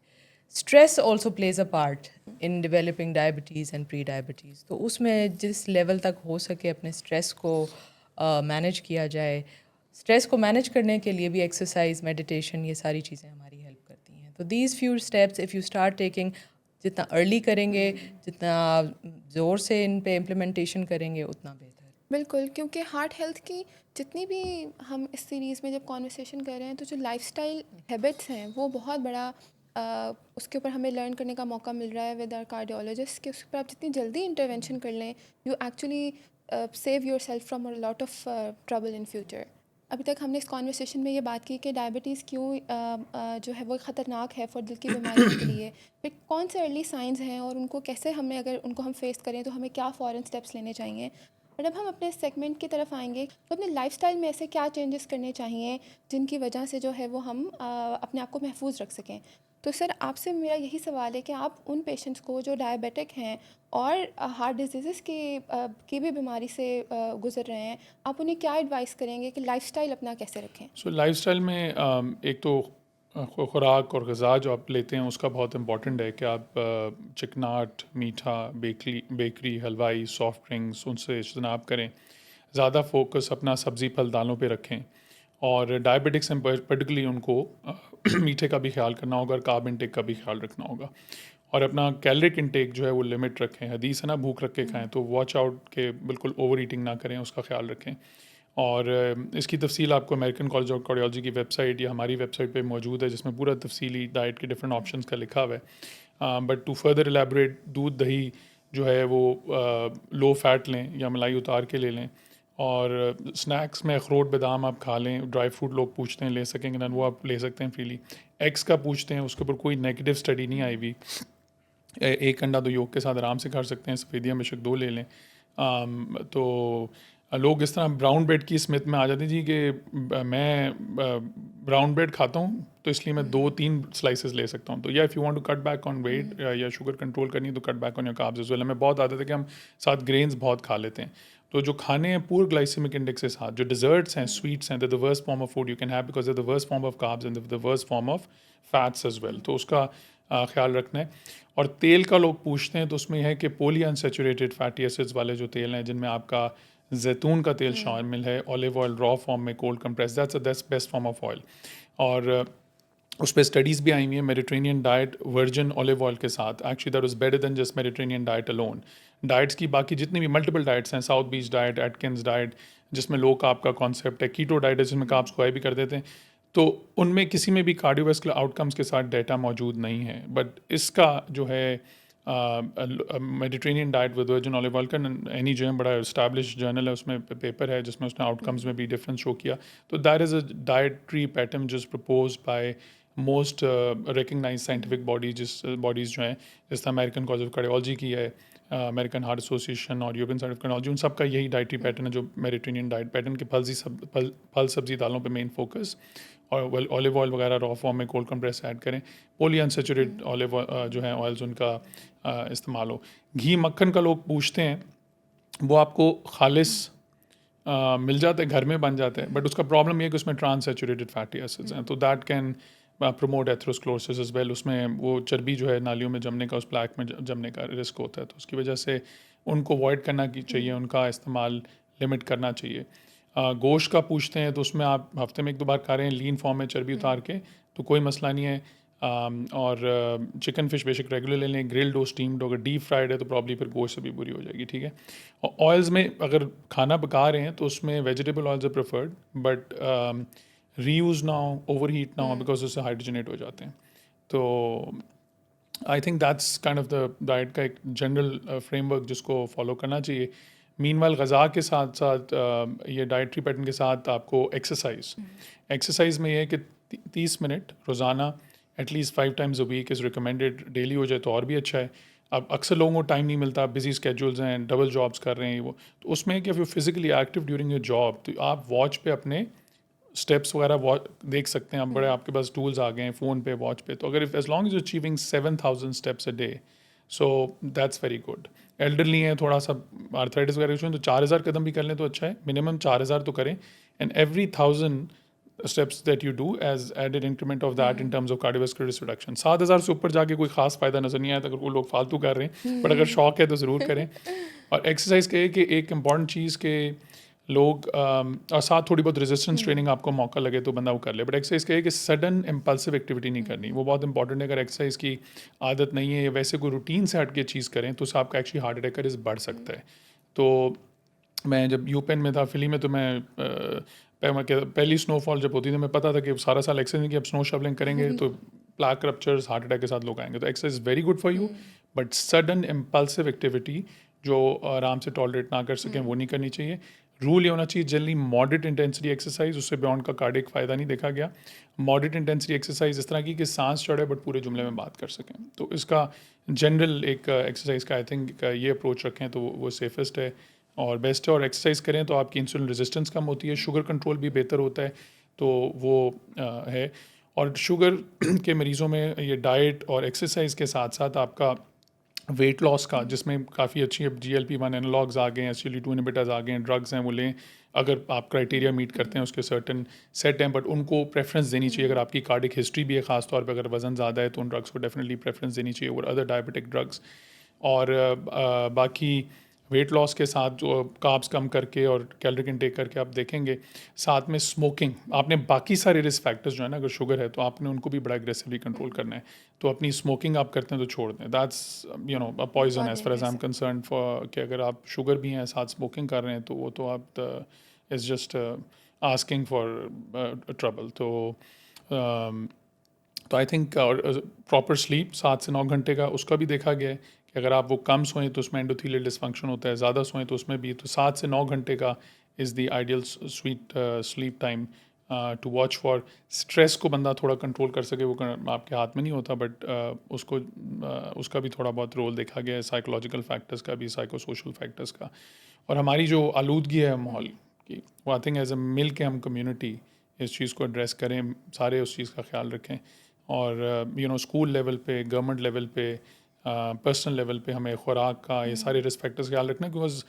Stress also plays a part in developing diabetes and pre diabetes, तो उसमें जिस लेवल तक हो सके अपने स्ट्रेस को मैनेज किया जाए। स्ट्रेस को मैनेज करने के लिए भी एक्सरसाइज, मेडिटेशन, ये सारी चीज़ें हमारी हेल्प करती हैं। तो these few steps if you start taking, जितना अर्ली करेंगे, जितना ज़ोर से इन पे इम्प्लीमेंटेशन करेंगे, उतना बेहतर। बिल्कुल, क्योंकि हार्ट हेल्थ की जितनी भी हम इस सीरीज़ में जब कॉन्वर्सेशन कर रहे हैं, तो जो लाइफस्टाइल हैबिट्स हैं वो बहुत बड़ा उसके ऊपर हमें लर्न करने का मौका मिल रहा है विद आवर कार्डियोलॉजिस्ट, कि उसके ऊपर आप जितनी जल्दी इंटरवेंशन कर लें, you actually save your self from a lot of trouble in future. अभी तक हमने इस कॉन्वर्सेशन में ये बात की कि डायबिटीज़ क्यों जो है वो ख़तरनाक है फॉर दिल की बीमारियों के लिए, फिर कौन से अर्ली साइंस हैं और उनको कैसे हमें, अगर उनको हम फेस करें तो हमें क्या फ़ौरन स्टेप्स लेने चाहिए। और अब हम अपने सेगमेंट की तरफ आएंगे, तो अपने लाइफस्टाइल में ऐसे क्या चेंजेस करने चाहिए जिनकी वजह से जो है वो हम अपने आप को महफूज रख सकें। तो सर, आपसे मेरा यही सवाल है कि आप उन पेशेंट्स को जो डायबिटिक हैं और हार्ट डिजीज़ की भी बीमारी से गुजर रहे हैं, आप उन्हें क्या एडवाइस करेंगे कि लाइफस्टाइल अपना कैसे रखें? सो लाइफस्टाइल में एक तो खुराक और ग़िज़ा जो आप लेते हैं उसका बहुत इम्पॉर्टेंट है कि आप चिकनाट, मीठा, बेकरी, हलवाई, सॉफ्ट ड्रिंक्स उनसे इज्तनाब करें। ज़्यादा फोकस अपना सब्ज़ी फल दालों पे रखें। और डायबिटिक्स हैं पर्टिकुलरली उनको मीठे का भी ख्याल करना होगा और कार्ब इंटेक का भी ख्याल रखना होगा। और अपना कैलोरिक इंटेक जो है वो लिमिट रखें। हदीस है ना, भूख रख के खाएं, तो वॉच आउट के बिल्कुल ओवर ईटिंग ना करें, उसका ख्याल रखें। और इसकी तफसील आपको अमेरिकन कॉलेज ऑफ कार्डियोलॉजी की वेबसाइट या हमारी वेबसाइट पे मौजूद है, जिसमें पूरा तफसीली डाइट के डिफरेंट ऑप्शंस का लिखा हुआ है। बट टू फर्दर एलेबरेट, दूध दही जो है वो लो फैट लें या मलाई उतार के ले लें। और स्नैक्स में अखरोट बादाम आप खा लें। ड्राई फ्रूट लोग पूछते हैं ले सकेंगे ना, वो आप ले सकते हैं फ्रीली। एग्स का पूछते हैं, उसके ऊपर कोई नेगेटिव स्टडी नहीं आई हुई। एक अंडा तो योग के साथ आराम से खा सकते हैं, सफ़ेदियाँ बेशक 2 ले लें। तो लोग इस तरह ब्राउन ब्रेड की स्मिथ में आ जाते हैं जी कि मैं ब्राउन ब्रेड खाता हूँ तो इसलिए मैं 2-3 स्लाइसेस ले सकता हूँ। तो या if you want to cut back on weight या शुगर कंट्रोल करनी है तो cut back on your carbs as well. हमें बहुत आदत है कि हम साथ ग्रेन्स बहुत खा लेते हैं। तो जो खाने हैं पूरे ग्लाइसेमिक इंडेक्स के साथ, जो डिज़र्ट्स हैं, स्वीट्स हैं, the worst form of food you can have because the worst form of carbs and the worst form of fats as well. तो उसका ख्याल रखना है। और तेल का लोग पूछते हैं, तो उसमें यह है कि पॉली अनसैचुरेटेड फैटी एसिड्स वाले जो तेल हैं, जिनमें आपका जैतून का तेल शामिल है, ऑलिव ऑयल रॉ फॉर्म में cold compress, that's best form of oil. और उस पर स्टडीज़ भी आई हुई हैं। Mediterranean diet virgin olive oil के साथ, actually that was better than just Mediterranean diet alone. Diets की बाकी जितनी भी मल्टीपल डाइट्स हैं, South Beach diet, Atkins diet, जिसमें लो कार्ब का कॉन्सेप्ट है, कीटो डाइट है जिसमें कार्ब्स को हाई भी कर देते हैं, तो उनमें किसी में भी कार्डियोवास्कुलर आउटकम्स के साथ डेटा मौजूद नहीं है। बट इसका जो है Mediterranean diet with virgin olive oil का एनी जो है बड़ा इस्टेब्लिश जर्नल है, उसमें पेपर है जिसमें उसने आउटकम्स में भी डिफरेंस शो किया। तो that is a dietary pattern जो propose by most recognise scientific bodies जो हैं, जैसे अमेरिकन कॉलेज ऑफ कार्डियोलॉजी की है, अमेरिकन हार्ट एसोसिएशन और यूरोपियन सोसाइटी ऑफ कार्डियोलॉजी, उन सब का यही डाइटरी पैटर्न है जो मेडिटेरेनियन डाइट पैटर्न के फल सब्जी दालों पे मेन फोकस। और ऑलिव ऑयल वगैरह रॉ फॉर्म में कोल्ड कंप्रेस ऐड करें। पॉली अनसेचुरेटेड ऑलिव जो है ऑयल्स उनका इस्तेमाल हो। घी मक्खन का लोग पूछते हैं, वो आपको खालिस मिल जाता है, घर में बन जाता है, बट उसका प्रॉब्लम ये है कि उसमें ट्रांस सैचुरेटेड फैटी एसिड्स हैं, तो that can promote atherosclerosis as well. उसमें वो चर्बी जो है नालियों में जमने का, उस प्लैक में जमने का रिस्क होता है, तो उसकी वजह से उनको अवॉइड करना चाहिए। उनका इस्तेमाल लिमिट करना चाहिए। गोश्त का पूछते हैं तो उसमें आप हफ्ते में 1-2 बार खा रहे हैं लीन फॉर्म में चर्बी उतार के तो कोई मसला नहीं है। और चिकन फिश बेशक रेगुलर ले लें, ग्रिल्ड हो स्टीम्ड हो, अगर डीप फ्राइड है तो प्रॉब्ली फिर गोश्त से भी बुरी हो जाएगी, ठीक है। और ऑयल्स में अगर खाना पका रहे हैं तो उसमें vegetable oils are preferred, but reuse ना हो, ओवर हीट ना हो, बिकॉज उससे हाइड्रोजनेट हो जाते हैं। तो I think that's kind of the diet का एक जनरल फ्रेमवर्क जिसको फॉलो करना चाहिए। मीनवाइल ग़ज़ा के साथ साथ ये डाइटरी पैटर्न के साथ आपको एक्सरसाइज में ये है कि 30 मिनट रोज़ाना at least 5 times a week is recommended. Daily हो जाए तो और भी अच्छा है। अब अक्सर लोगों को टाइम नहीं मिलता, बिजी स्केड्यूल्स हैं, डबल जॉब्स कर रहे हैं वो, तो उसमें कि you physically active during your job तो आप वॉच पे अपने स्टेप्स वगैरह देख सकते हैं। आप बड़े आपके पास टूल्स आ गए हैं फ़ोन पे, वॉच पे, तो अगर as long is achieving 7,000 steps a day, so that's very good. Elderly हैं, थोड़ा सा आर्थराइटिस वगैरह इशू है, तो 4,000 कदम भी कर लें तो अच्छा है। मिनिमम 4,000 तो करें, and every 1,000 steps that you do as added increment of that in terms of cardiovascular risk reduction. 7,000 से ऊपर जाके कोई खास फ़ायदा नज़र नहीं आया अगर वो लोग फालतू कर रहे हैं, बट अगर शौक है तो ज़रूर करें। और एक्सरसाइज के कि एक इंपॉर्टेंट चीज़ के लोग और साथ थोड़ी बहुत रेजिस्टेंस ट्रेनिंग आपको मौका लगे तो बंदा वो कर ले, बट एक्सरसाइज का है कि सडन इम्पल्सिव एक्टिविटी नहीं करनी, वो बहुत इंपॉर्टेंट है। अगर एक्सरसाइज की आदत नहीं है या वैसे कोई रूटीन से हट के चीज़ करें तो उससे आपका एक्चुअली हार्ट अटैक का रिस्क बढ़ सकता है। तो मैं जब यूपेन में था फिली में, तो मैं पहली स्नोफॉल जब होती थी मैं पता था कि सारा साल एक्सरसाइज नहीं कि अब स्नो शवलिंग करेंगे तो प्लाक रप्चर्स, हार्ट अटैक के साथ लोग आएंगे। तो exercise very good for you, but sudden impulsive activity जो आराम से टॉलरेट ना कर सकें वो नहीं करनी चाहिए। रूल ये होना चाहिए जनरली मॉडरेट इंटेंसिटी एक्सरसाइज, उससे बियॉन्ड का कार्डिक फ़ायदा नहीं देखा गया। मॉडरेट इंटेंसिटी एक्सरसाइज इस तरह की कि सांस चढ़े बट पूरे जुमले में बात कर सकें। तो इसका जनरल एक एक्सरसाइज का आई थिंक ये अप्रोच रखें तो वो सेफेस्ट है और बेस्ट है। और एक्सरसाइज करें तो आपकी इंसुलिन रेजिस्टेंस कम होती है, शुगर कंट्रोल भी बेहतर होता है, तो वो है। और शुगर के मरीज़ों में ये डाइट और एक्सरसाइज के साथ साथ आपका वेट लॉस का, जिसमें काफ़ी अच्छी अब GLP-1 एनालॉग्स आ गए हैं, SGLT2 इनहिबिटर्स आ गए हैं, ड्रग्स हैं वो लें अगर आप क्राइटेरिया मीट करते हैं, उसके सर्टन सेट हैं, बट उनको प्रेफरेंस देनी चाहिए। अगर आपकी कार्डिक हिस्ट्री भी है, ख़ास तौर पे अगर वज़न ज़्यादा है तो उन ड्रग्स को डेफिनेटली प्रेफरेंस देनी चाहिए और अदर डायबिटिक ड्रग्स। और बाकी वेट लॉस के साथ जो कार्ब्स कम करके और कैलोरी इनटेक करके आप देखेंगे, साथ में स्मोकिंग, आपने बाकी सारे रिस्क फैक्टर्स जो है ना, अगर शुगर है तो आपने उनको भी बड़ा एग्रेसिवली कंट्रोल करना है। तो अपनी स्मोकिंग आप करते हैं तो छोड़ दें, that's a poison as far as I am concern for, कि अगर आप शुगर भी हैं साथ स्मोकिंग कर रहे हैं तो वो तो आप is just asking for trouble. तो आई थिंक प्रॉपर स्लीप 7 से 9 घंटे का, उसका भी देखा गया है कि अगर आप वो कम सोएं तो उसमें एंडोथेलियल डिसफंक्शन होता है, ज़्यादा सोएं तो उसमें भी। तो 7 से 9 घंटे का is the ideal sleep time to watch for. Stress को बंदा थोड़ा कंट्रोल कर सके, वो आपके हाथ में नहीं होता, बट उसको उसका भी थोड़ा बहुत रोल देखा गया है, साइकोलॉजिकल फैक्टर्स का भी, साइको सोशल फैक्टर्स का। और हमारी जो आलूदगी है माहौल की, वो आई थिंक एज ए मिल के हम कम्युनिटी इस चीज़ को एड्रेस करें, सारे उस चीज़ का ख्याल रखें। और स्कूल लेवल पे, गवर्नमेंट लेवल पे, पर्सनल लेवल पे हमें खुराक का ये सारे रिस्क फैक्टर्स ख्याल रखना, because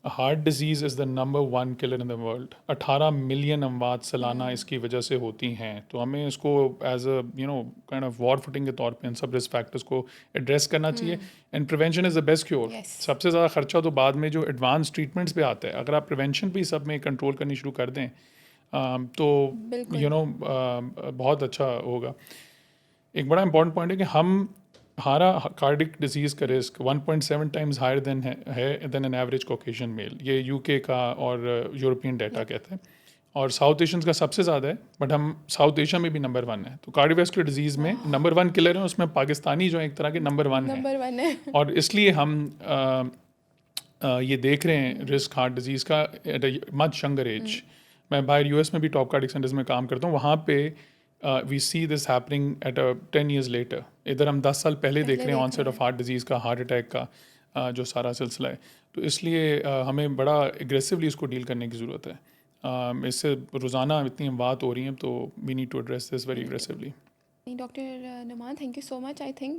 heart disease is the number 1 killer in the world. 18 million अमवात सालाना इसकी वजह से होती हैं। तो हमें इसको as a kind of war footing के तौर पे इन सब रिस्क फैक्टर्स को एड्रेस करना चाहिए। And prevention is the best cure. Yes. सबसे ज़्यादा खर्चा तो बाद में जो एडवांस ट्रीटमेंट्स पे आता है, अगर आप प्रिवेंशन पे ही सब में कंट्रोल करनी शुरू कर दें तो बिल्कुल। बहुत अच्छा होगा। एक बड़ा इंपॉर्टेंट पॉइंट है कि हमारा कार्डिक डिजीज़ का risk 1.7 times higher than an average Caucasian male, ये यूके का और यूरोपियन डाटा कहते हैं। और साउथ एशियंस का सबसे ज़्यादा है, बट हम साउथ एशिया में भी नंबर 1 है। तो कार्डियोवैस्कुलर डिजीज़ में नंबर 1 किलर है, उसमें पाकिस्तानी जो है एक तरह के नंबर 1 है। नंबर 1 है। और इसलिए हम ये देख रहे हैं रिस्क हार्ट डिजीज़ का at a much younger age. मैं बाहर US में भी टॉप कार्डिक सेंटर्स में काम करता हूँ, वहाँ पे we see this happening at 10 years later. इधर हम 10 साल पहले देख रहे हैं ऑनसेट ऑफ हार्ट डिजीज़ का, हार्ट अटैक का जो सारा सिलसिला है। तो इसलिए हमें बड़ा एग्रेसिवली इसको डील करने की ज़रूरत है। इससे रोज़ाना इतनी बात हो रही हैं, तो we need to address this very aggressively. Doctor Numan, thank you so much. I think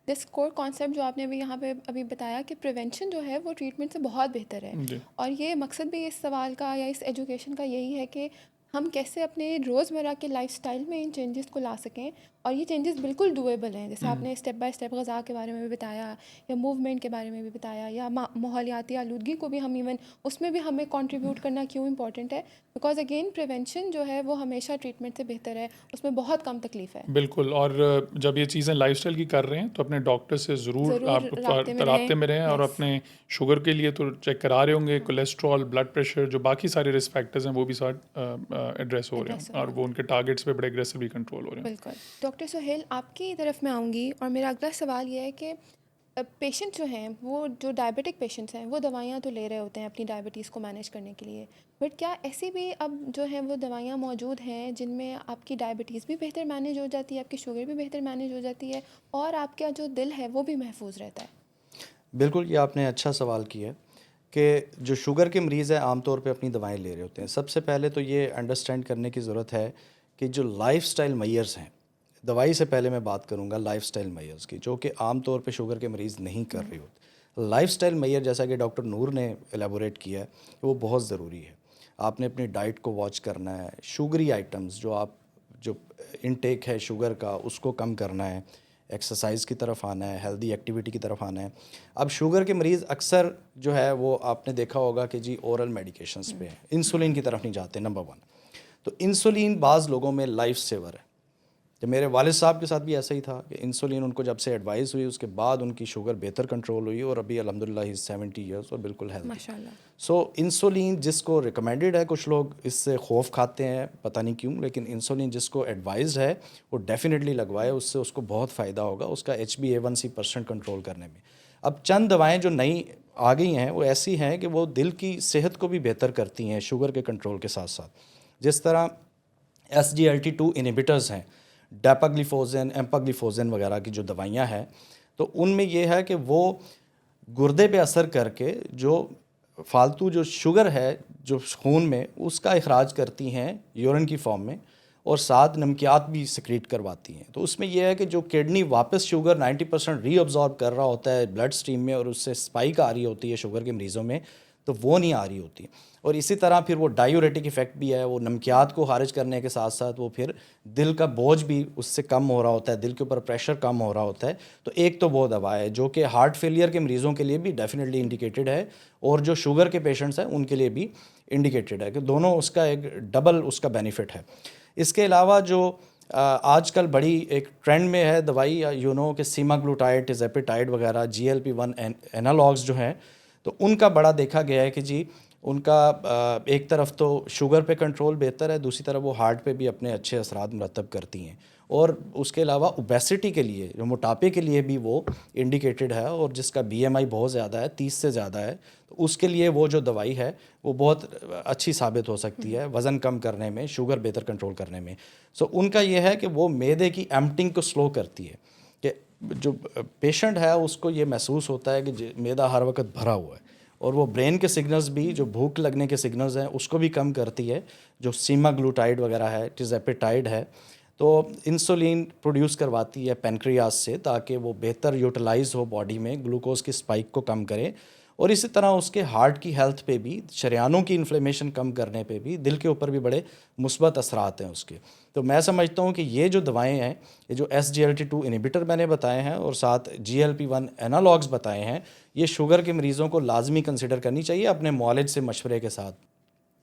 this core concept जो आपने अभी यहाँ पे अभी बताया कि प्रिवेंशन जो है वो ट्रीटमेंट से बहुत बेहतर है। जी। और ये मकसद भी इस सवाल का या इस एजुकेशन का यही है कि हम कैसे अपने रोज़मर्रा के लाइफस्टाइल में इन चेंजेस को ला सकें, और ये चेंजेस बिल्कुल डूएबल हैं। जैसे आपने स्टेप बाय स्टेप ग़िज़ा के बारे में भी बताया, या मूवमेंट के बारे में भी बताया, या माहौलियाती आलूदगी को भी हम इवन उसमें भी हमें कंट्रीब्यूट करना क्यों इम्पॉर्टेंट है, बिकॉज अगेन प्रिवेंशन जो है वो हमेशा ट्रीटमेंट से बेहतर है, उसमें बहुत कम तकलीफ है। बिल्कुल। और जब ये चीज़ें लाइफस्टाइल की कर रहे हैं तो अपने डॉक्टर से ज़रूर ज़रूर आप राब्ते में रहें। और यस, अपने शुगर के लिए तो चेक करा रहे होंगे, कोलेस्ट्रॉल, ब्लड प्रेशर, जो बाकी सारे रिस्क फैक्टर्स हैं वो भी साथ एड्रेस हो रहे एड्रेस हैं, हो और रहे वो उनके टारगेट्स पे बड़े एग्रेसिवली कंट्रोल हो रहे हैं। बिल्कुल। डॉक्टर सुहेल, आपकी तरफ मैं आऊँगी, और मेरा अगला सवाल ये है कि पेशेंट जो हैं, वो जो डायबिटिक पेशेंट्स हैं, वो दवाइयाँ तो ले रहे होते हैं अपनी डायबिटीज़ को मैनेज करने के लिए, बट क्या ऐसी भी अब जो है वो दवाइयाँ मौजूद हैं जिनमें आपकी डायबिटीज़ भी बेहतर मैनेज हो जाती है, आपकी शुगर भी बेहतर मैनेज हो जाती है, और आपका जो दिल है वो भी महफूज रहता है? बिल्कुल, ये आपने अच्छा सवाल किया कि जो शुगर के मरीज़ हैं आमतौर पे अपनी दवाएं ले रहे होते हैं। सबसे पहले तो ये अंडरस्टैंड करने की ज़रूरत है कि जो लाइफ़स्टाइल मेजर्स हैं, दवाई से पहले मैं बात करूँगा लाइफ़स्टाइल मेजर्स की, जो कि आमतौर पे शुगर के मरीज़ नहीं कर रहे होते। लाइफ़स्टाइल मेजर, जैसा कि डॉक्टर नूर ने एलेबोरेट किया है, वो बहुत ज़रूरी है। आपने अपनी डाइट को वॉच करना है, शुगरी आइटम्स जो इनटेक है शुगर का, उसको कम करना है, एक्सरसाइज की तरफ आना है, हेल्दी एक्टिविटी की तरफ आना है। अब शुगर के मरीज़ अक्सर जो है वो आपने देखा होगा कि जी ओरल मेडिकेशंस पे हैं, इंसुलिन की तरफ नहीं जाते, नंबर वन। तो इंसुलिन बाज़ लोगों में लाइफ सेवर है। तो मेरे वालिद साहब के साथ भी ऐसा ही था कि इंसुलिन उनको जब से एडवाइस हुई उसके बाद उनकी शुगर बेहतर कंट्रोल हुई, और अभी अल्हम्दुलिल्लाह ही 70 ईयर्स और बिल्कुल हेल्दी। माशाल्लाह। सो इंसुलिन जिसको रिकमेंडेड है, कुछ लोग इससे खौफ खाते हैं पता नहीं क्यों, लेकिन इंसुलिन जिसको एडवाइज्ड है वो डेफिनेटली लगवाए, उससे उसको बहुत फ़ायदा होगा उसका HbA1c % कंट्रोल करने में। अब चंद दवाएं जो नई आ गई हैं वो ऐसी हैं कि वो दिल की सेहत को भी बेहतर करती हैं शुगर के कंट्रोल के साथ साथ। जिस तरह SGLT2 इनहिबिटर्स हैं, डेपाग्लिफोजन, एम्पाग्लिफोजन वगैरह की जो दवाइयाँ हैं, तो उनमें ये है कि वो गुर्दे पे असर करके जो फालतू जो शुगर है जो खून में, उसका इखराज करती हैं यूरिन की फॉर्म में, और साथ नमकियात भी सिक्रीट करवाती हैं। तो उसमें यह है कि जो किडनी वापस शुगर 90% रीअब्जॉर्ब कर रहा होता है ब्लड स्ट्रीम में, और उससे स्पाइक आ रही होती है शुगर के मरीज़ों में, तो वो नहीं आ रही होती। और इसी तरह फिर वो डायूरेटिक इफ़ेक्ट भी है, वो नमकियात को खारिज करने के साथ साथ वो फिर दिल का बोझ भी उससे कम हो रहा होता है, दिल के ऊपर प्रेशर कम हो रहा होता है। तो एक तो वो दवा है जो कि हार्ट फेलियर के मरीज़ों के लिए भी डेफिनेटली इंडिकेटेड है, और जो शुगर के पेशेंट्स हैं उनके लिए भी इंडिकेटेड है, कि दोनों उसका एक डबल उसका बेनिफिट है। इसके अलावा जो आजकल बड़ी एक ट्रेंड में है दवाई, कि सीमाग्लूटाइड, टिज़ेपिटाइड वगैरह, GLP-1 एनालॉग्स जो हैं, तो उनका बड़ा देखा गया है कि जी उनका एक तरफ तो शुगर पे कंट्रोल बेहतर है, दूसरी तरफ वो हार्ट पे भी अपने अच्छे असरात मुरतब करती हैं, और उसके अलावा ओबेसिटी के लिए, जो मोटापे के लिए भी वो इंडिकेटेड है, और जिसका BMI बहुत ज़्यादा है, 30 से ज़्यादा है, तो उसके लिए वो जो दवाई है वो बहुत अच्छी साबित हो सकती है वज़न कम करने में, शुगर बेहतर कंट्रोल करने में। सो उनका ये है कि वो मैदे की एम्प्टिंग को स्लो करती है, कि जो पेशेंट है उसको ये महसूस होता है कि मैदा हर वक्त भरा हुआ है, और वो ब्रेन के सिग्नल्स भी, जो भूख लगने के सिग्नल्स हैं, उसको भी कम करती है, जो सीमाग्लूटाइड वगैरह है, टिज़ेपिटाइड है। तो इंसुलिन प्रोड्यूस करवाती है पेनक्रियास से, ताकि वो बेहतर यूटिलाइज हो बॉडी में, ग्लूकोज की स्पाइक को कम करे, और इसी तरह उसके हार्ट की हेल्थ पे भी, शरियानों की इन्फ्लेमेशन कम करने पे भी, दिल के ऊपर भी बड़े मुस्बत असरात हैं उसके। तो मैं समझता हूँ कि ये जो दवाएं हैं, ये जो SGLT2 इनहिबिटर मैंने बताए हैं और साथ GLP-1 एनालॉग्स बताए हैं, ये शुगर के मरीज़ों को लाजमी कंसिडर करनी चाहिए अपने मौलिद से मशवरे के साथ।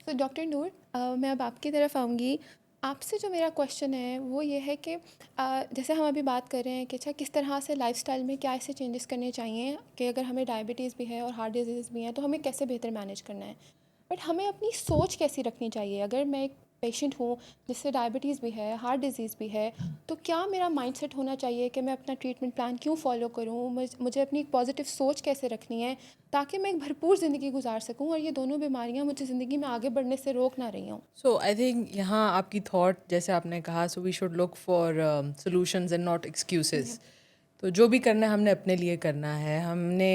तो डॉक्टर नूर, मैं अब आपकी तरफ आऊँगी। आपसे जो मेरा क्वेश्चन है वो ये है कि जैसे हम अभी बात कर रहे हैं कि अच्छा किस तरह से लाइफस्टाइल में क्या ऐसे चेंजेस करने चाहिए कि अगर हमें डायबिटीज़ भी है और हार्ट डिजीज़ भी है तो हमें कैसे बेहतर मैनेज करना है, बट हमें अपनी सोच कैसी रखनी चाहिए? अगर मैं एक पेशेंट हूँ जिससे डायबिटीज़ भी है, हार्ट डिजीज़ भी है, तो क्या मेरा माइंडसेट होना चाहिए कि मैं अपना ट्रीटमेंट प्लान क्यों फॉलो करूँ? मुझे अपनी एक पॉजिटिव सोच कैसे रखनी है ताकि मैं एक भरपूर ज़िंदगी गुजार सकूँ और ये दोनों बीमारियाँ मुझे ज़िंदगी में आगे बढ़ने से रोक ना रही हों? सो आई थिंक यहाँ आपकी थॉट, जैसे आपने कहा, so we should look for solutions and not excuses. तो जो भी करना है हमने अपने लिए करना है, हमने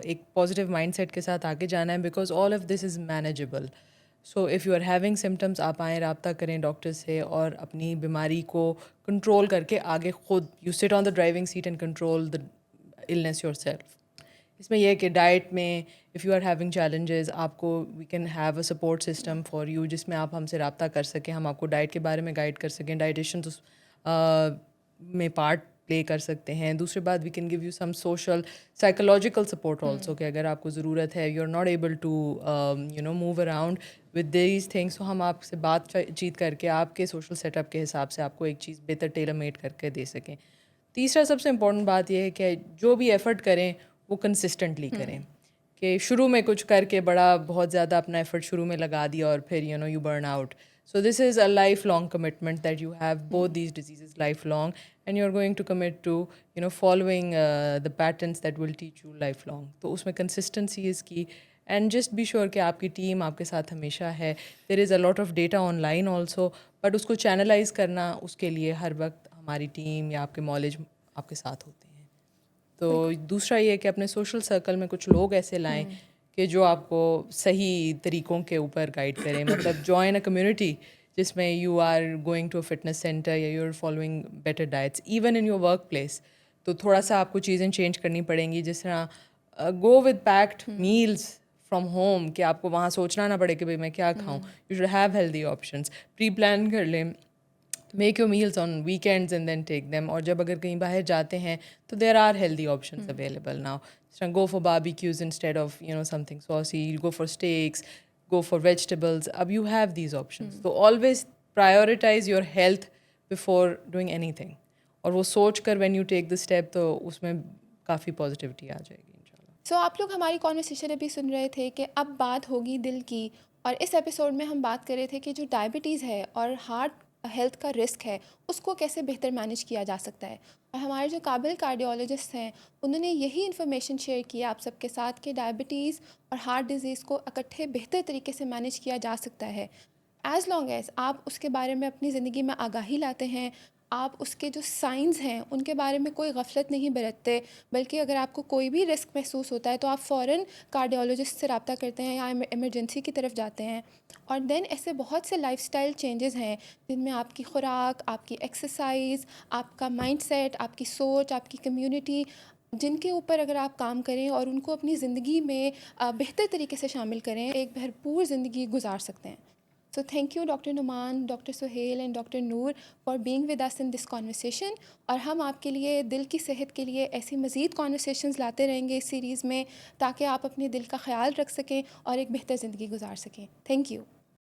एक पॉजिटिव माइंडसेट के साथ आगे जाना है, because all of this is manageable. So if you are having symptoms, आप आएँ, रब्ता करें डॉक्टर से, और अपनी बीमारी को कंट्रोल करके आगे खुद, you sit on the driving seat and control the illness yourself. इसमें यह है कि डाइट में if you are having challenges, आपको we can have a support system for you, जिसमें आप हमसे रब्ता कर सकें, हम आपको डाइट के बारे में गाइड कर सकें, डाइटिशियन में पार्ट प्ले कर सकते हैं। दूसरी बात, we can give you some social psychological support also, कि अगर आपको ज़रूरत है, you are not able to move around with these things, तो हम आपसे बातचीत करके आपके सोशल सेटअप के हिसाब से आपको एक चीज़ बेहतर टेलर मेड करके दे सकें। तीसरा सबसे इम्पोर्टेंट बात यह है कि जो भी एफ़र्ट करें वो कंसिस्टेंटली करें, कि शुरू में कुछ करके बड़ा बहुत ज़्यादा अपना एफ़र्ट शुरू में लगा दिया और फिर you burn out. So this is a lifelong commitment that you have, both these diseases lifelong, and you're going to commit to following the patterns that will teach you lifelong. तो उसमें consistency is key, and just be sure कि आपकी team आपके साथ हमेशा है. There is a lot of data online also, but उसको channelize करना, उसके लिए हर वक्त हमारी टीम या आपके नॉलेज आपके साथ होते हैं. तो दूसरा ये है कि अपने सोशल सर्कल में कुछ लोग ऐसे लाएं कि जो आपको सही तरीक़ों के ऊपर गाइड करें. मतलब जॉइन अ कम्युनिटी जिसमें you are going to a fitness centre या you are following better diets, even in your workplace. तो थोड़ा सा आपको चीज़ें चेंज करनी पड़ेंगी, जिस तरह go with packed meals from home, कि आपको वहाँ सोचना ना पड़े कि भाई मैं क्या खाऊं. You should have healthy options, pre plan कर लें, make your meals on weekends and then take them. और जब अगर कहीं बाहर जाते हैं तो there are healthy options available now. Go for barbecues instead of something saucy. Go for steaks, go for vegetables. Ab you have these options. So always prioritize your health before doing anything. और वो सोच कर when you take the step, तो उसमें काफ़ी positivity आ जाएगी इंशाल्लाह. सो आप लोग हमारी कॉन्वर्सेशन अभी सुन रहे थे कि अब बात होगी दिल की, और इस एपिसोड में हम बात कर रहे थे कि जो डायबिटीज़ है और हार्ट हेल्थ का रिस्क है उसको कैसे बेहतर मैनेज किया जा सकता है. और हमारे जो काबिल कार्डियोलॉजिस्ट हैं उन्होंने यही इन्फॉर्मेशन शेयर किया आप सबके साथ कि डायबिटीज़ और हार्ट डिज़ीज़ को इकट्ठे बेहतर तरीके से मैनेज किया जा सकता है, एज़ लॉन्ग एज़ आप उसके बारे में अपनी ज़िंदगी में आगाही लाते हैं, आप उसके जो साइंस हैं उनके बारे में कोई गफलत नहीं बरतते, बल्कि अगर आपको कोई भी रिस्क महसूस होता है तो आप फ़ौरन कार्डियोलॉजिस्ट से रब्ता करते हैं या इमरजेंसी की तरफ जाते हैं. और देन ऐसे बहुत से लाइफस्टाइल चेंजेस हैं जिनमें आपकी खुराक, आपकी एक्सरसाइज, आपका माइंडसेट, आपकी सोच, आपकी कम्युनिटी, जिनके ऊपर अगर आप काम करें और उनको अपनी ज़िंदगी में बेहतर तरीके से शामिल करें, एक भरपूर ज़िंदगी गुजार सकते हैं. So thank you Dr. Numan, Dr. Suhail and Dr. Noor for being with us in this conversation. और हम आपके लिए दिल की सेहत के लिए ऐसी मज़ीद कॉन्वर्सेशंस लाते रहेंगे इस सीरीज़ में, ताकि आप अपने दिल का ख्याल रख सकें और एक बेहतर ज़िंदगी गुजार सकें. Thank you.